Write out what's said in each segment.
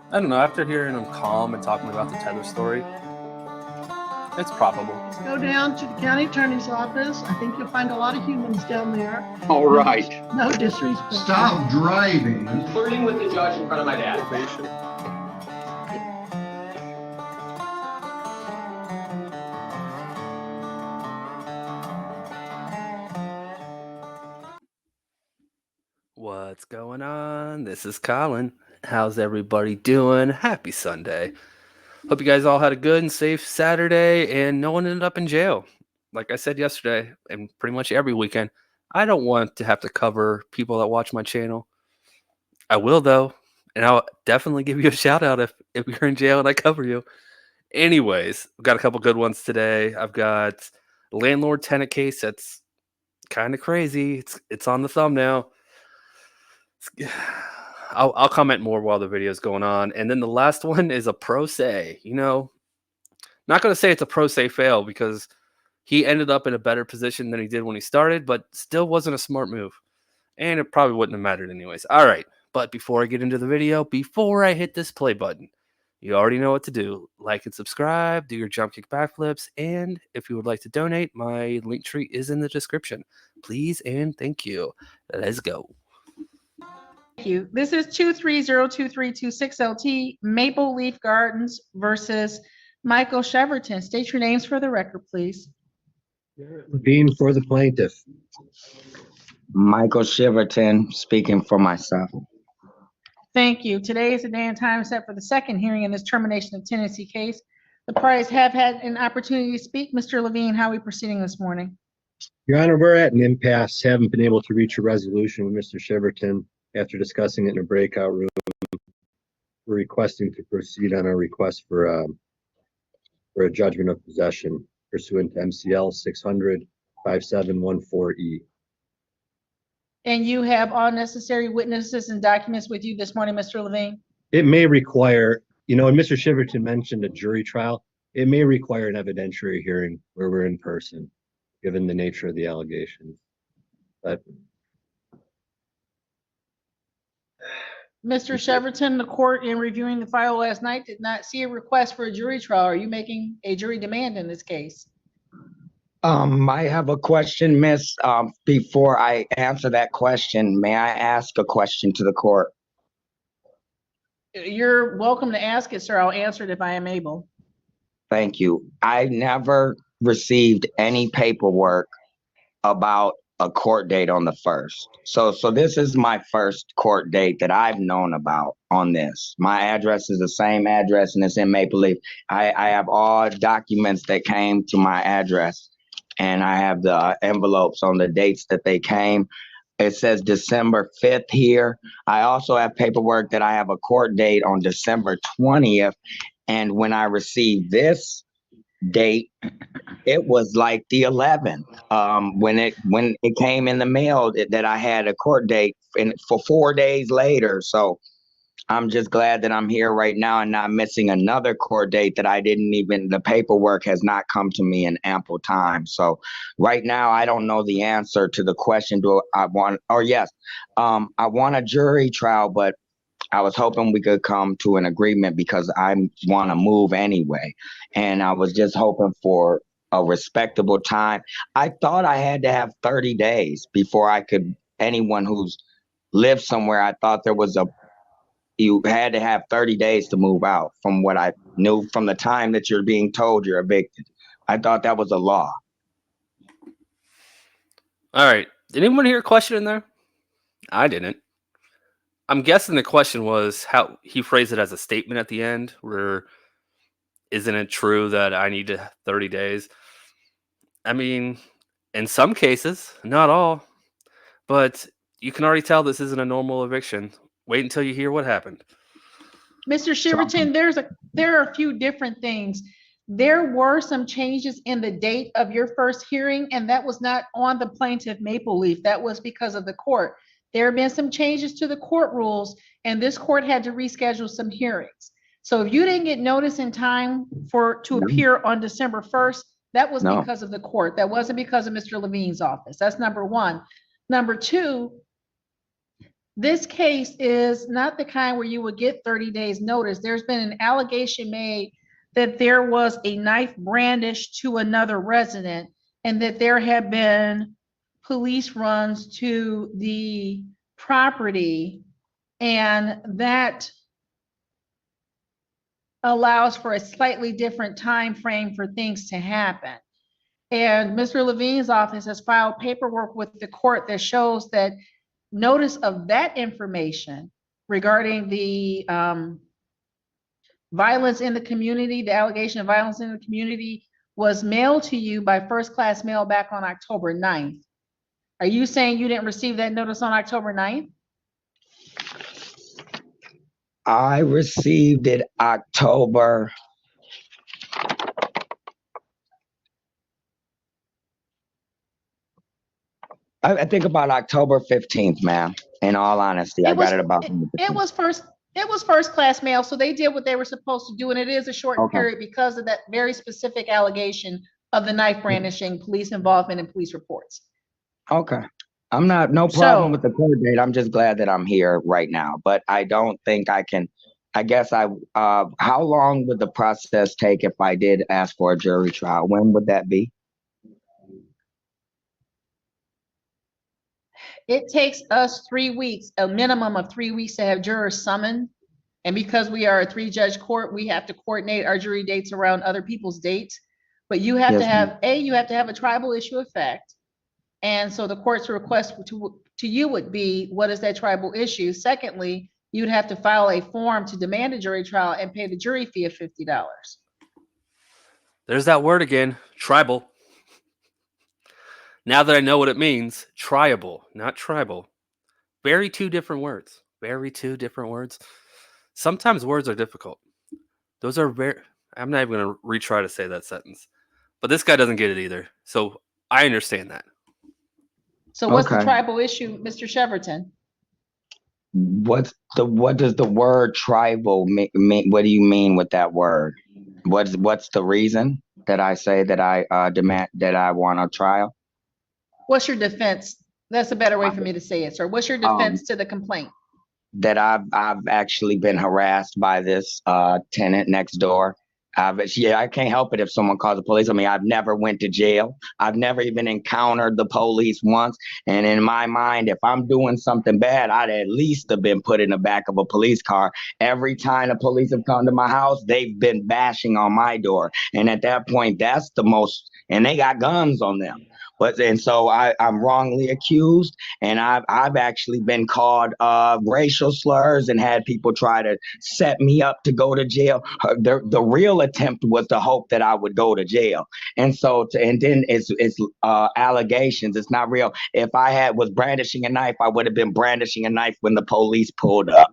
I don't know. After hearing him calm and talking about the tether story, it's probable. Go down to the county attorney's office. I think you'll find a lot of humans down there. All right. No disrespect. Stop driving. I'm flirting with the judge in front of my dad. What's going on? This is Colin. How's everybody doing? Happy Sunday. Hope you guys all had a good and safe Saturday and no one ended up in jail. Like I said yesterday, and pretty much every weekend, I don't want to have to cover people that watch my channel. I will, though, and I'll definitely give you a shout out if you're in jail and I cover you. Anyways, I've got a couple good ones today. I've got landlord-tenant case that's kind of crazy. It's on the thumbnail. I'll comment more while the video is going on. And then the last one is a pro se. Not going to say it's a pro se fail because he ended up in a better position than he did when he started, but still wasn't a smart move. And it probably wouldn't have mattered anyways. All right. But before I get into the video, before I hit this play button, you already know what to do. Like and subscribe, do your jump kick backflips, and if you would like to donate, my link tree is in the description. Please and thank you. Let's go. Thank you. This is 2302326LT Maple Leaf Gardens versus Michael Cheverton. State your names for the record, please. Levine for the plaintiff. Michael Cheverton speaking for myself. Thank you. Today is the day and time set for the second hearing in this termination of tenancy case. The parties have had an opportunity to speak. Mr. Levine, how are we proceeding this morning? Your Honor, we're at an impasse. Haven't been able to reach a resolution with Mr. Cheverton after discussing it in a breakout room. We're requesting to proceed on our request for a judgment of possession pursuant to MCL 600-5714E. And you have all necessary witnesses and documents with you this morning, Mr. Levine? It may require, and Mr. Cheverton mentioned a jury trial. It may require an evidentiary hearing where we're in person, given the nature of the allegations. But Mr. Cheverton, the court in reviewing the file last night did not see a request for a jury trial. Are you making a jury demand in this case? I have a question, Miss. Before I answer that question, may I ask a question to the court? You're welcome to ask it, sir. I'll answer it if I am able. Thank you. I never received any paperwork about a court date on the 1st. So this is my first court date that I've known about on this. My address is the same address and it's in Maple Leaf. I have all documents that came to my address and I have the envelopes on the dates that they came. It says December 5th here. I also have paperwork that I have a court date on December 20th. And when I received this date, it was like the 11th. When it came in the mail that I had a court date for 4 days later. So I'm just glad that I'm here right now and not missing another court date that the paperwork has not come to me in ample time. So right now, I don't know the answer to the question. I want a jury trial, but I was hoping we could come to an agreement because I want to move anyway. And I was just hoping for a respectable time. I thought I had to have 30 days before anyone who's lived somewhere, I thought you had to have 30 days to move out from what I knew from the time that you're being told you're evicted. I thought that was a law. All right. Did anyone hear a question in there? I didn't. I'm guessing the question was how he phrased it as a statement at the end, where isn't it true that I need 30 days? I mean, in some cases, not all, but you can already tell this isn't a normal eviction. Wait until you hear what happened. Mr. Cheverton, there are a few different things. There were some changes in the date of your first hearing, and that was not on the plaintiff Maple Leaf. That was because of the court. There have been some changes to the court rules, and this court had to reschedule some hearings. So if you didn't get notice in time to appear on December 1st, that was because of the court. That wasn't because of Mr. Levine's office. That's number one. Number two, This case is not the kind where you would get 30 days notice. There's been an allegation made that there was a knife brandished to another resident and that there have been police runs to the property, and that allows for a slightly different time frame for things to happen. And Mr. Levine's office has filed paperwork with the court that shows that notice of that information regarding the violence in the community, the allegation of violence in the community, was mailed to you by first-class mail back on October 9th. Are you saying you didn't receive that notice on October 9th? I received it October. I think about October 15th, ma'am. In all honesty, I got it about. It was first-class mail, so they did what they were supposed to do, and it is a short Okay. period because of that very specific allegation of the knife brandishing, police involvement, and police reports. Okay. I'm not, no problem with the court date. I'm just glad that I'm here right now, but I don't think I can, I guess how long would the process take if I did ask for a jury trial? When would that be? It takes us 3 weeks, a minimum of 3 weeks to have jurors summoned. And because we are a 3-judge court, we have to coordinate our jury dates around other people's dates. But you have to have, you have to have a tribal issue of fact. And so the court's request to you would be, what is that tribal issue? Secondly, you'd have to file a form to demand a jury trial and pay the jury fee of $50. There's that word again, tribal. Now that I know what it means, triable, not tribal. Very two different words. Very two different words. Sometimes words are difficult. Those are very, I'm not even going to retry to say that sentence. But this guy doesn't get it either. So I understand that. So what's the Okay. tribal issue, Mr. Cheverton? What does the word tribal mean? What do you mean with that word? What's the reason that I say that I demand that I want a trial? What's your defense? That's a better way for me to say it, sir. What's your defense to the complaint? That I've actually been harassed by this tenant next door. I can't help it if someone calls the police on me. I've never went to jail. I've never even encountered the police once. And in my mind, if I'm doing something bad, I'd at least have been put in the back of a police car. Every time the police have come to my house, they've been bashing on my door. And at that point, that's the most, and they got guns on them. And so I'm wrongly accused, and I've actually been called racial slurs and had people try to set me up to go to jail. The real attempt was to hope that I would go to jail, and then it's allegations. It's not real. If I was brandishing a knife, I would have been brandishing a knife when the police pulled up.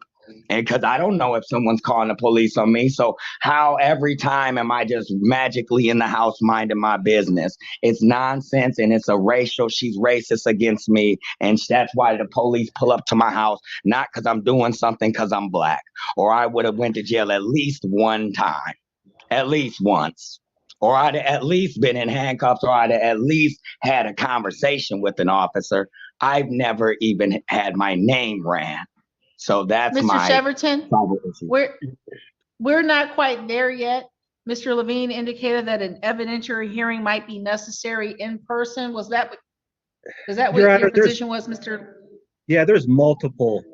And because I don't know if someone's calling the police on me. So how every time am I just magically in the house minding my business? It's nonsense, and it's she's racist against me. And that's why the police pull up to my house, not because I'm doing something, because I'm black. Or I would have went to jail at least one time, at least once. Or I'd have at least been in handcuffs, or I'd have at least had a conversation with an officer. I've never even had my name ran. So that's Mr. my Cheverton, issue. we're not quite there yet. Mr. Levine indicated that an evidentiary hearing might be necessary in person. Is that what your position was, Mr.? Yeah, there's multiple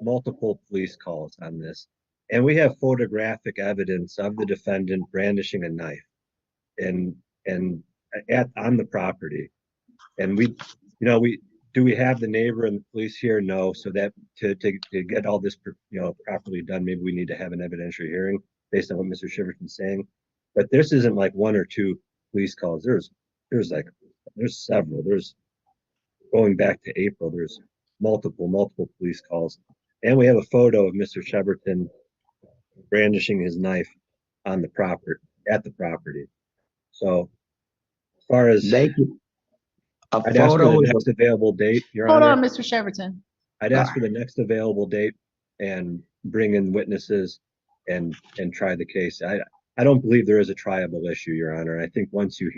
police calls on this. And we have photographic evidence of the defendant brandishing a knife and on the property. And do we have the neighbor and the police here? No. So that to get all this properly done, maybe we need to have an evidentiary hearing based on what Mr. Shiverton's saying. But this isn't like one or two police calls. There's several. There's going back to April. There's multiple police calls, and we have a photo of Mr. Shiverton brandishing his knife on the property. So as far as I'd ask for the next available date, Your Honor. Hold on, Mr. Cheverton. I'd ask for the next available date and bring in witnesses and try the case. I don't believe there is a triable issue, Your Honor. I think once you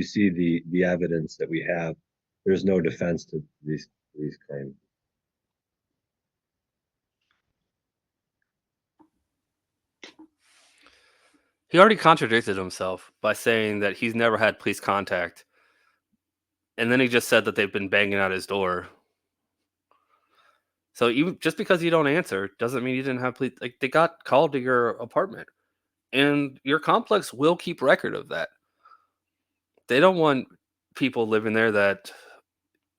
see the evidence that we have, there's no defense to these claims. He already contradicted himself by saying that he's never had police contact. And then he just said that they've been banging out his door. So even just because you don't answer doesn't mean you didn't have police. Like, they got called to your apartment, and your complex will keep record of that. They don't want people living there that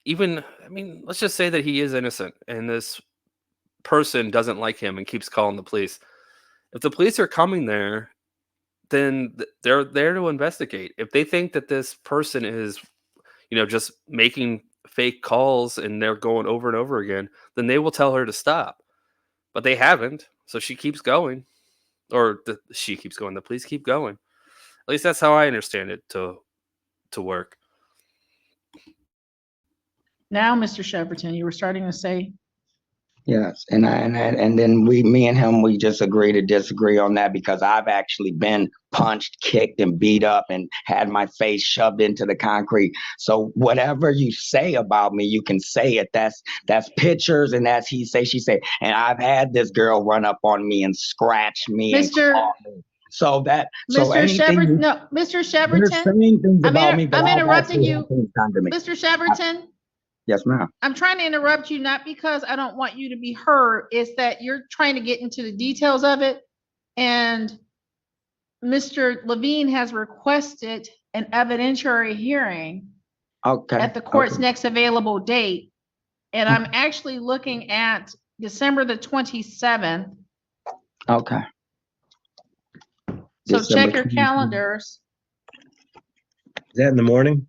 even, I mean, let's just say that he is innocent and this person doesn't like him and keeps calling the police. If the police are coming there, then they're there to investigate. If they think that this person is, just making fake calls and they're going over and over again, then they will tell her to stop. But they haven't, so she keeps going, or she keeps going. The police keep going. At least that's how I understand it to work. Now, Mr. Shepperton, you were starting to say, Yes, and then me and him, we just agree to disagree on that, because I've actually been punched, kicked, and beat up, and had my face shoved into the concrete. So whatever you say about me, you can say it. That's pictures, and that's he say, she say. And I've had this girl run up on me and scratch me and Mr. claw me. So Mr. anything Shepperton, you, no, Mr. they're Shepperton, saying things about me, but I'm I've interrupting actually you. had things done to me. Mr. Shepperton, Yes, ma'am. I'm trying to interrupt you, not because I don't want you to be heard. It's that you're trying to get into the details of it. And Mr. Levine has requested an evidentiary hearing Okay. at the court's okay. next available date. And I'm actually looking at December the 27th. Okay. So December check your 27th. calendars. Is that in the morning?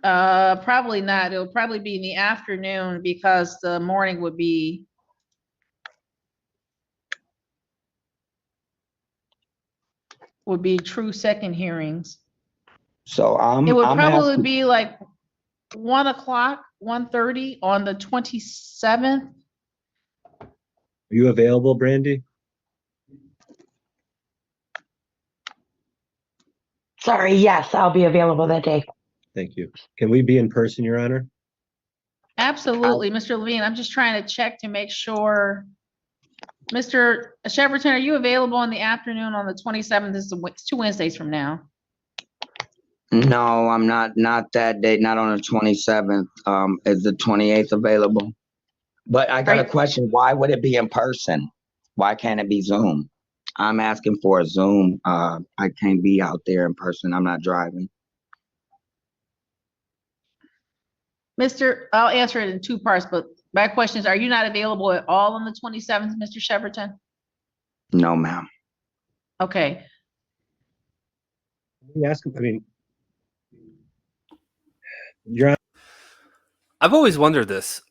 Probably not. It'll probably be in the afternoon, because the morning would be true second hearings. So It would I'm probably asking. be like 1:00, 1:30 on the 27th. Are you available, Brandy? Sorry, yes, I'll be available that day. Thank you. Can we be in person, Your Honor? Absolutely, Mr. Levine. I'm just trying to check to make sure. Mr. Shepperton, are you available in the afternoon on the 27th? It's 2 Wednesdays from now. No, I'm not that date, not on the 27th. Is the 28th available? But I got a Right. question. Why would it be in person? Why can't it be Zoom? I'm asking for a Zoom. I can't be out there in person. I'm not driving. I'll answer it in two parts, but my question is, are you not available at all on the 27th, Mr. Shepperton? No, ma'am. Okay. Let me ask him, I mean, Your Honor, I've always wondered this.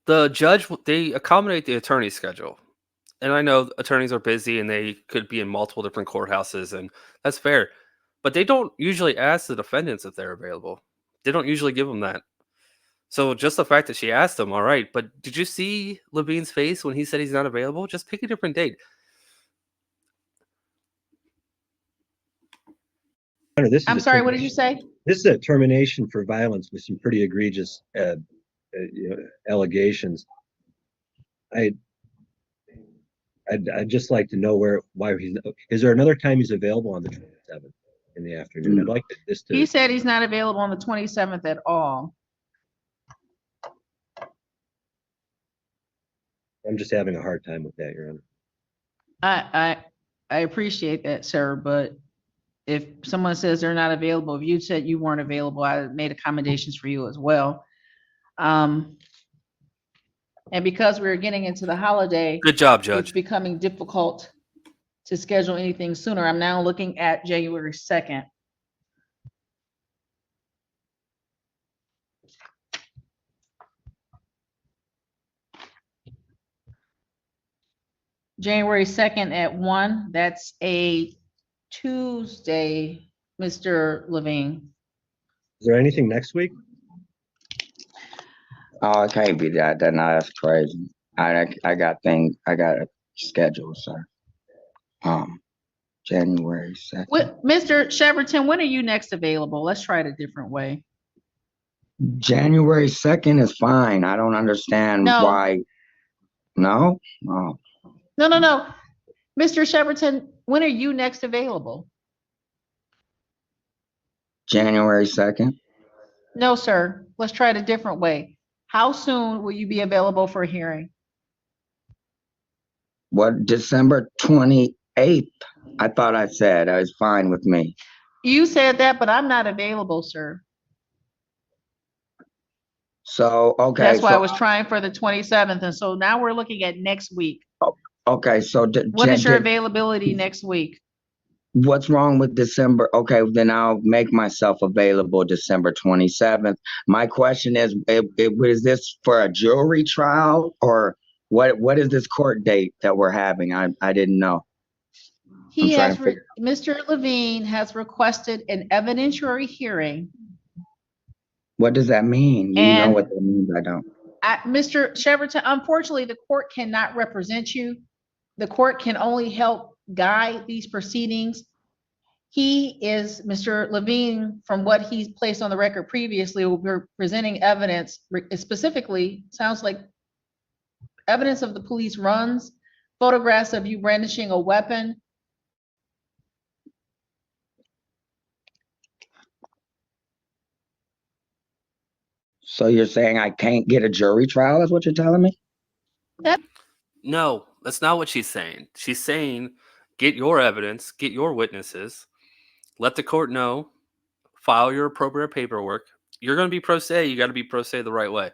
The judge, they accommodate the attorney's schedule. And I know attorneys are busy and they could be in multiple different courthouses, and that's fair. But they don't usually ask the defendants if they're available. They don't usually give them that. So just the fact that she asked them, all right. But did you see Levine's face when he said he's not available? Just pick a different date. I'm sorry, what did you say? This is a termination for violence with some pretty egregious allegations. I'd just like to know why he's. Is there another time he's available on the 27th in the afternoon? I'd like this to. He said he's not available on the 27th at all. I'm just having a hard time with that, Your Honor. I appreciate that, sir, but if someone says they're not available, if you said you weren't available, I made accommodations for you as well. And because we're getting into the holiday, Good job, it's Judge. becoming difficult to schedule anything sooner. I'm now looking at January 2nd. January 2nd at 1, that's a Tuesday, Mr. Levine. Is there anything next week? Oh, it can't be that. Then that's crazy. I got a schedule, sir. January 2nd. Mr. Shepperton, when are you next available? Let's try it a different way. January 2nd is fine. I don't understand No. why. No? Oh. No. Mr. Shepperton, when are you next available? January 2nd. No, sir. Let's try it a different way. How soon will you be available for a hearing? What, December 28th? I thought I said it was fine with me. You said that, but I'm not available, sir. So, okay. That's why I So, was trying for the 27th. And so now we're looking at next week. okay. So, What is your availability next week? what's wrong with December? Okay, then I'll make myself available December 27th. My question is, is this for a jury trial or what is this court date that we're having? I didn't know. Mr. Levine has requested an evidentiary hearing. What does that mean? You know And what that means, I don't. Mr. Shepperton, unfortunately, the court cannot represent you. The court can only help guide these proceedings. Mr. Levine, from what he's placed on the record previously, will be presenting evidence, specifically, sounds like evidence of the police runs, photographs of you brandishing a weapon. So you're saying I can't get a jury trial is what you're telling me? No, that's not what she's saying. She's saying get your evidence, get your witnesses, let the court know, file your appropriate paperwork. You're going to be pro se. You got to be pro se the right way.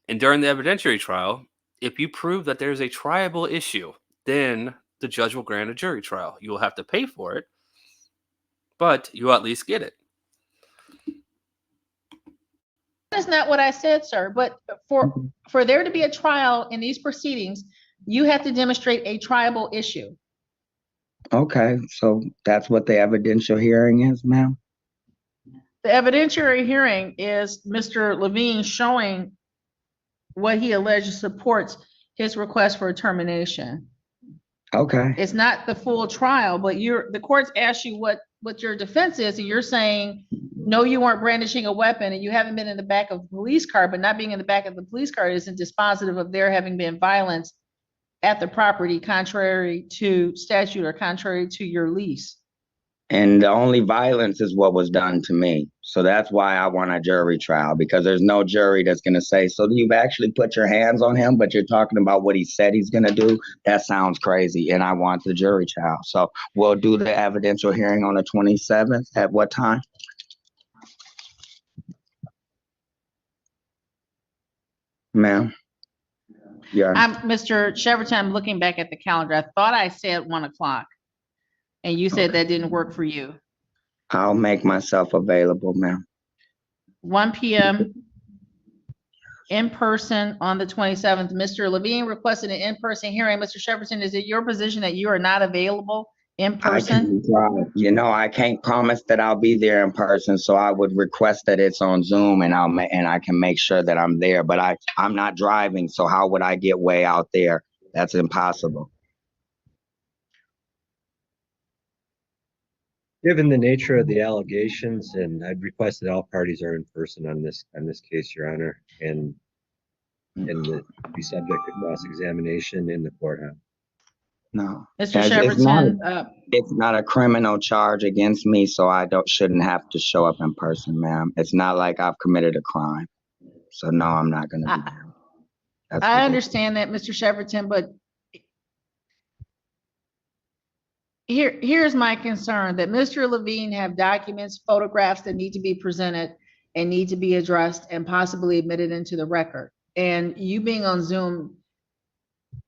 And during the evidentiary trial, if you prove that there's a triable issue, then the judge will grant a jury trial. You will have to pay for it, but you at least get it. That's not what I said, sir. But for there to be a trial in these proceedings, you have to demonstrate a triable issue. Okay, so that's what the evidential hearing is, ma'am? The evidentiary hearing is Mr. Levine showing what he alleges supports his request for a termination. Okay. It's not the full trial, but the court's asked you what your defense is, and you're saying, no, you weren't brandishing a weapon and you haven't been in the back of a police car, but not being in the back of the police car isn't dispositive of there having been violence at the property contrary to statute or contrary to your lease. And the only violence is what was done to me. So that's why I want a jury trial, because there's no jury that's going to say, so you've actually put your hands on him, but you're talking about what he said he's going to do. That sounds crazy. And I want the jury trial. So we'll do the evidential hearing on the 27th. At what time? Ma'am? Yeah. Mr. Shepperton, I'm looking back at the calendar. I thought I said 1 o'clock. And you said that didn't work for you. I'll make myself available, ma'am. 1 p.m. in person on the 27th. Mr. Levine requested an in-person hearing. Mr. Shepperton, is it your position that you are not available in person? I can't promise that I'll be there in person, so I would request that it's on Zoom, and I can make sure that I'm there. But I'm not driving, so how would I get way out there? That's impossible. Given the nature of the allegations, and I'd request that all parties are in person on this case, Your Honor, and be subject to cross-examination in the courthouse. No. Mr. Shepperton, it's not a criminal charge against me, so I shouldn't have to show up in person, ma'am. It's not like I've committed a crime. So no, I'm not going to be there. I understand that, Mr. Shepperton, but here's my concern, that Mr. Levine have documents, photographs that need to be presented and need to be addressed and possibly admitted into the record. And you being on Zoom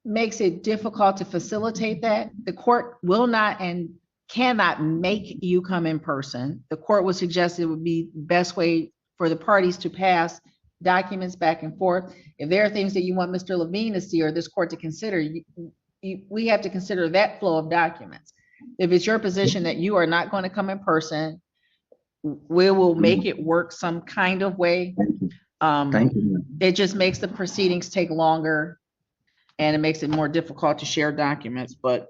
makes it difficult to facilitate that. The court will not and cannot make you come in person. The court would suggest it would be the best way for the parties to pass documents back and forth. If there are things that you want Mr. Levine to see or this court to consider, we have to consider that flow of documents. If it's your position that you are not going to come in person, we will make it work some kind of way. Thank you. It just makes the proceedings take longer and it makes it more difficult to share documents, but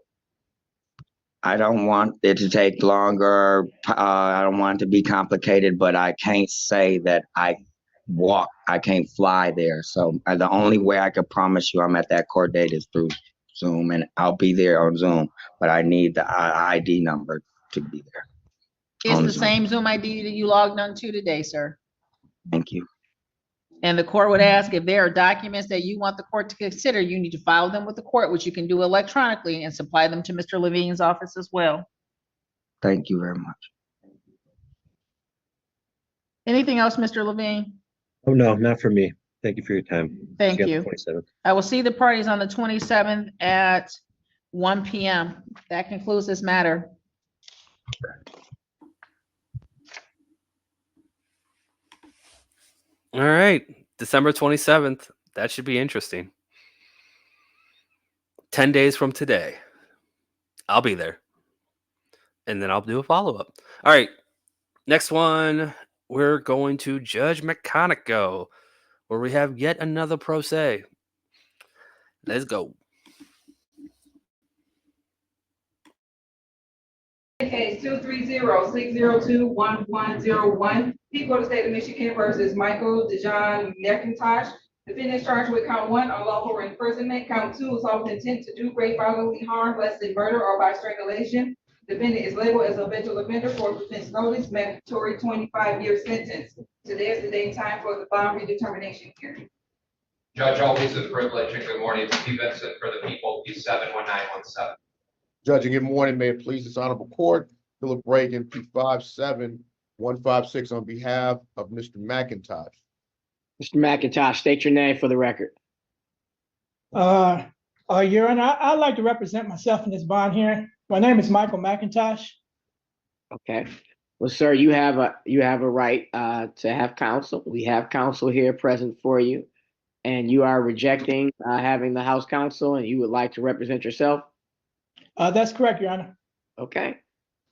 I don't want it to take longer. I don't want it to be complicated, but I can't say that I can't fly there. So the only way I could promise you I'm at that court date is through Zoom, and I'll be there on Zoom, but I need the ID number to be there. It's On the Zoom. same Zoom ID that you logged onto today, sir. Thank you. And the court would ask if there are documents that you want the court to consider, you need to file them with the court, which you can do electronically, and supply them to Mr. Levine's office as well. Thank you very much. Anything else, Mr. Levine? Oh, no, not for me. Thank you for your time. Thank See on the you. 27th. I will see the parties on the 27th at 1 p.m. That concludes this matter. All right, December 27th. That should be interesting. 10 days from today. I'll be there. And then I'll do a follow-up. All right, next one. We're going to Judge McConaughey, where we have yet another pro se. Let's go. Case 230-602-1101. People of the state of Michigan versus Michael DeJohn McIntosh. Defendant charged with count 1, unlawful imprisonment. Count 2, assault with intent to do great bodily harm, less than murder or by strangulation. Defendant is labeled as a habitual offender for offense notice, mandatory 25-year sentence. Today is the day and time for the bond redetermination hearing. Judge, always a privilege, and good morning. Steve Vincent for the people, P71917. Judge, and good morning. May it please this honorable court. Philip Reagan, P57156 on behalf of Mr. McIntosh. Mr. McIntosh, state your name for the record. Your Honor, I'd like to represent myself in this bond hearing. My name is Michael McIntosh. Okay. Well, sir, you have a right to have counsel. We have counsel here present for you, and you are rejecting having the House counsel, and you would like to represent yourself. That's correct, Your Honor. Okay.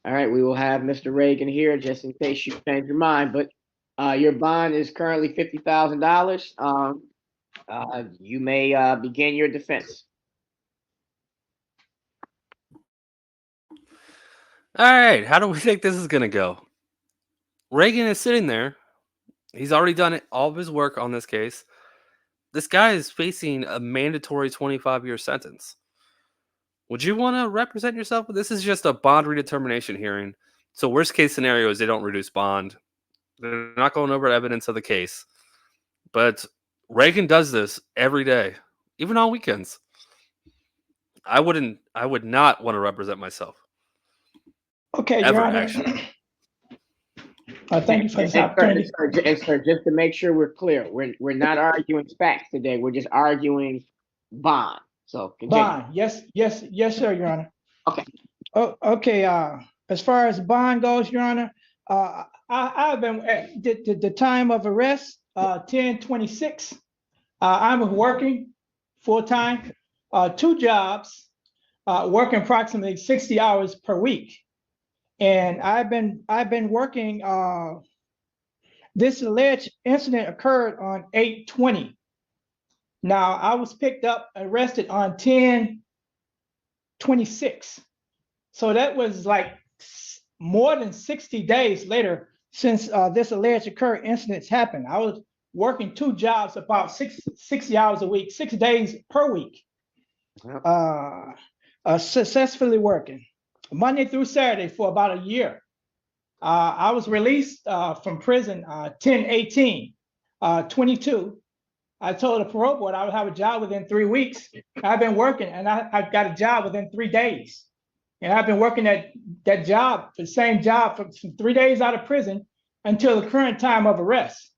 All right. We will have Mr. Reagan here just in case you change your mind. But your bond is currently $50,000. You may begin your defense. All right, how do we think this is going to go? Reagan is sitting there. He's already done all of his work on this case. This guy is facing a mandatory 25-year sentence. Would you want to represent yourself? This is just a bond redetermination hearing. So worst case scenario is they don't reduce bond. They're not going over evidence of the case. But Reagan does this every day, even on weekends. I would not want to represent myself. Okay, Ever, Your Honor. actually. Thank you for this opportunity. Sir, just to make sure we're clear, we're not arguing facts today. We're just arguing bond. So continue. Bond, yes, sir, Your Honor. Okay. Okay, as far as bond goes, Your Honor, I've been at the time of arrest, 10/26. I'm working full-time, 2 jobs, working approximately 60 hours per week. And I've been working, this alleged incident occurred on 8/20. Now, I was picked up, arrested on 10/26. So that was like more than 60 days later since this alleged occurred incidents happened. I was working 2 jobs, about 60 hours a week, 6 days per week. Successfully working Monday through Saturday for about a year. I was released from prison 10/18/22. I told the parole board I would have a job within 3 weeks. I've been working and I got a job within 3 days. And I've been working at that job, the same job from 3 days out of prison until the current time of arrest.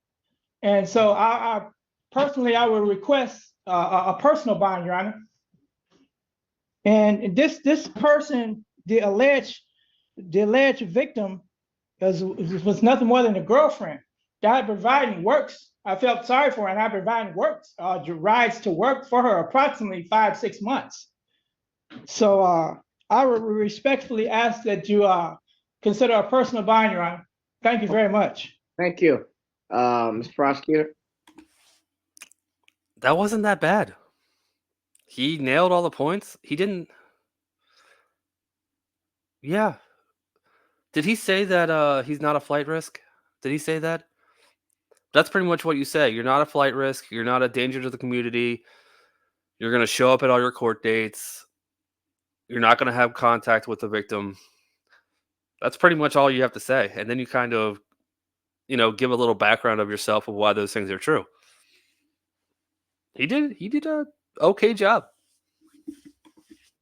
And so I personally, I would request a personal bond, Your Honor. And this person, the alleged victim was nothing more than a girlfriend that I providing works. I felt sorry for her, and I provided works, rides to work for her approximately 5-6 months. So I would respectfully ask that you consider a personal bond, Your Honor. Thank you very much. Thank you. Mr. Prosecutor. That wasn't that bad. He nailed all the points. He didn't. Yeah. Did he say that he's not a flight risk? Did he say that? That's pretty much what you say. You're not a flight risk. You're not a danger to the community. You're going to show up at all your court dates. You're not going to have contact with the victim. That's pretty much all you have to say. And then you kind of, give a little background of yourself of why those things are true. He did a okay job.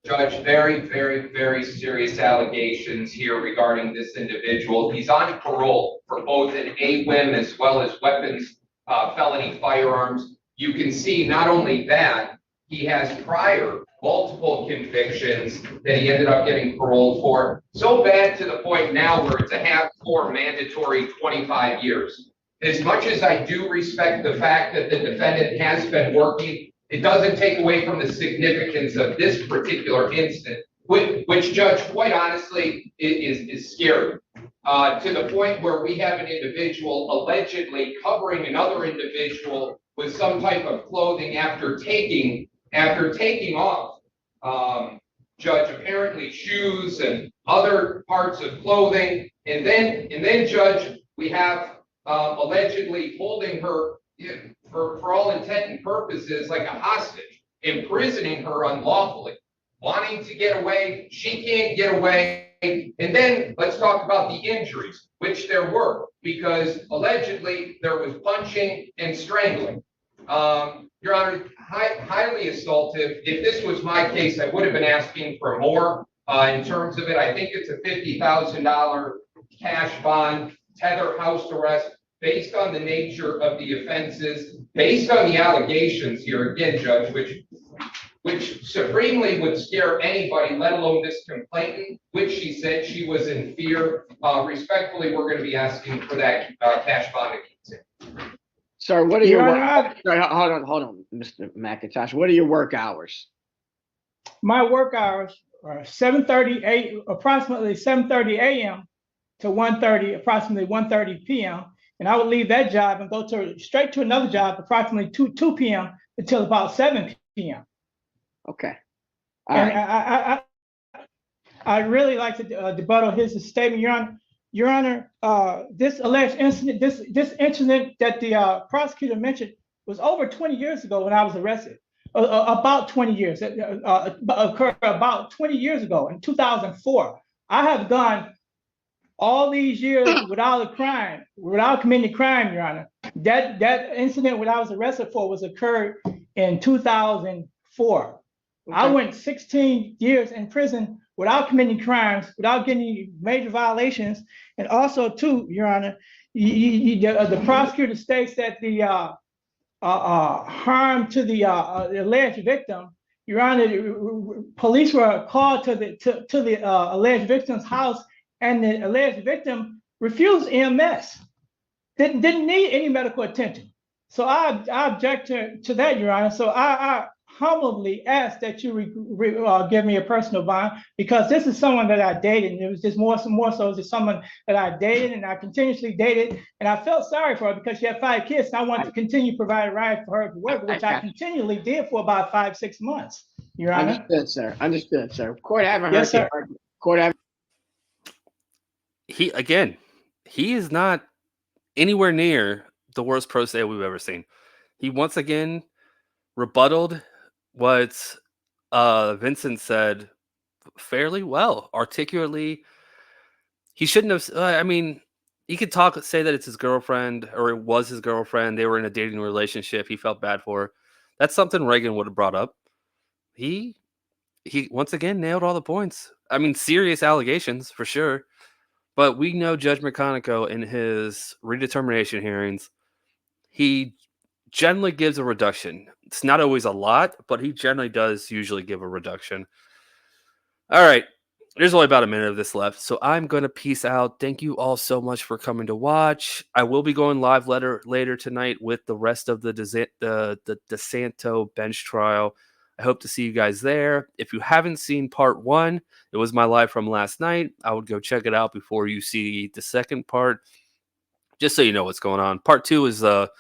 Judge, very, very, very serious allegations here regarding this individual. He's on parole for both an AWIM as well as weapons, felony firearms. You can see not only that, he has prior multiple convictions that he ended up getting paroled for. So bad to the point now where it's a half-floor mandatory 25 years. As much as I do respect the fact that the defendant has been working, it doesn't take away from the significance of this particular incident, which Judge, quite honestly, is scary. To the point where we have an individual allegedly covering another individual with some type of clothing after taking off, Judge, apparently shoes and other parts of clothing, and then Judge, we have allegedly holding her for all intent and purposes like a hostage, imprisoning her unlawfully, wanting to get away, she can't get away. And then let's talk about the injuries, which there were, because allegedly there was punching and strangling. Your Honor, highly assaultive. If this was my case, I would have been asking for more in terms of it. I think it's a $50,000 cash bond, tether, house arrest, based on the nature of the offenses, based on the allegations here, again, Judge, which supremely would scare anybody, let alone this complainant, which she said she was in fear. Respectfully, we're going to be asking for that cash bond against. Sir, what are your work? Sorry, hold on, Mr. McIntosh. What are your work hours? My work hours are approximately 7:30 a.m. to approximately 1:30 p.m. And I would leave that job and go straight to another job approximately 2 p.m. until about 7 p.m. Okay. I really like to rebuttal his statement, Your Honor. Your Honor, this alleged incident, this incident that the prosecutor mentioned was over 20 years ago when I was arrested. About 20 years. Occurred about 20 years ago in 2004. I have gone all these years without committing a crime, Your Honor. That incident what I was arrested for occurred in 2004. Okay. I went 16 years in prison without committing crimes, without getting major violations, and also too, Your Honor, the prosecutor states that the harm to the alleged victim, Your Honor, police were called to the alleged victim's house, and the alleged victim refused EMS. Didn't need any medical attention. So I object to that, Your Honor. So I humbly ask that you give me a personal bond, because this is someone that I dated, and it was just more so just someone that I dated and I continuously dated, and I felt sorry for her because she had 5 kids, and I wanted to continue to provide a ride for her to work, which I continually did for about 5-6 months, Your Honor. Understood, sir. Court haven't heard. Yes, sir. Court haven't. He is not anywhere near the worst pro se we've ever seen. He once again rebutted what Vincent said fairly well, articulately. He shouldn't have. He could say that it's his girlfriend or it was his girlfriend. They were in a dating relationship. He felt bad for her. That's something Reagan would have brought up. He once again nailed all the points. Serious allegations for sure. But we know Judge McConaughey in his redetermination hearings, he generally gives a reduction. It's not always a lot, but he generally does usually give a reduction. All right. There's only about a minute of this left, so I'm going to peace out. Thank you all so much for coming to watch. I will be going live later tonight with the rest of the DeSanto bench trial. I hope to see you guys there. If you haven't seen part 1, it was my live from last night. I would go check it out before you see the second part, just so you know what's going on. Part 2 is the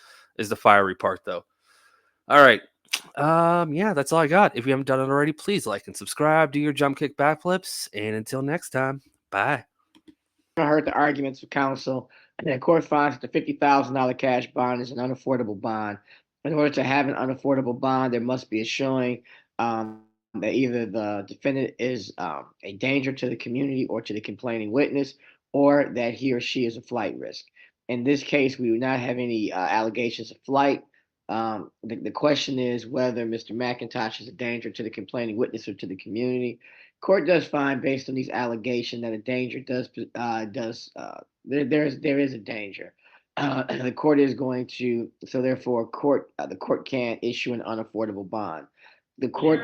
fiery part, though. All right. That's all I got. If you haven't done it already, please like and subscribe, do your jump kick backflips, and until next time, bye. I heard the arguments of counsel, and the court finds that the $50,000 cash bond is an unaffordable bond. In order to have an unaffordable bond, there must be a showing that either the defendant is a danger to the community or to the complaining witness, or that he or she is a flight risk. In this case, we do not have any allegations of flight. The question is whether Mr. McIntosh is a danger to the complaining witness or to the community. Court does find, based on these allegations, that a danger there is a danger. The court is going to, so therefore, the court can't issue an unaffordable bond. The court,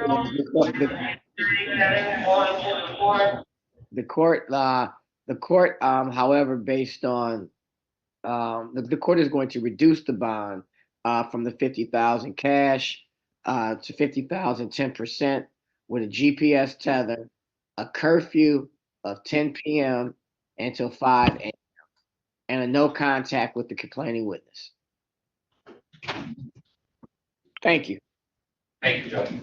however, based on the court is going to reduce the bond from the 50,000 cash to 50,000, 10%, with a GPS tether, a curfew of 10 p.m. until 5 a.m. and a no contact with the complaining witness. Thank you. Thank you, Judge.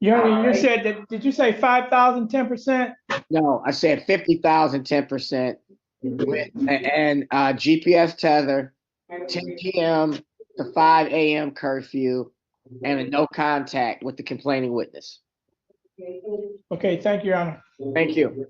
Your Honor, you Alright. said that, did you say 5,000, 10%? No, I said 50,000, 10%, with and GPS tether, 10 p.m. to 5 a.m. curfew, and a no contact with the complaining witness. Okay, thank you, Your Honor. Thank you.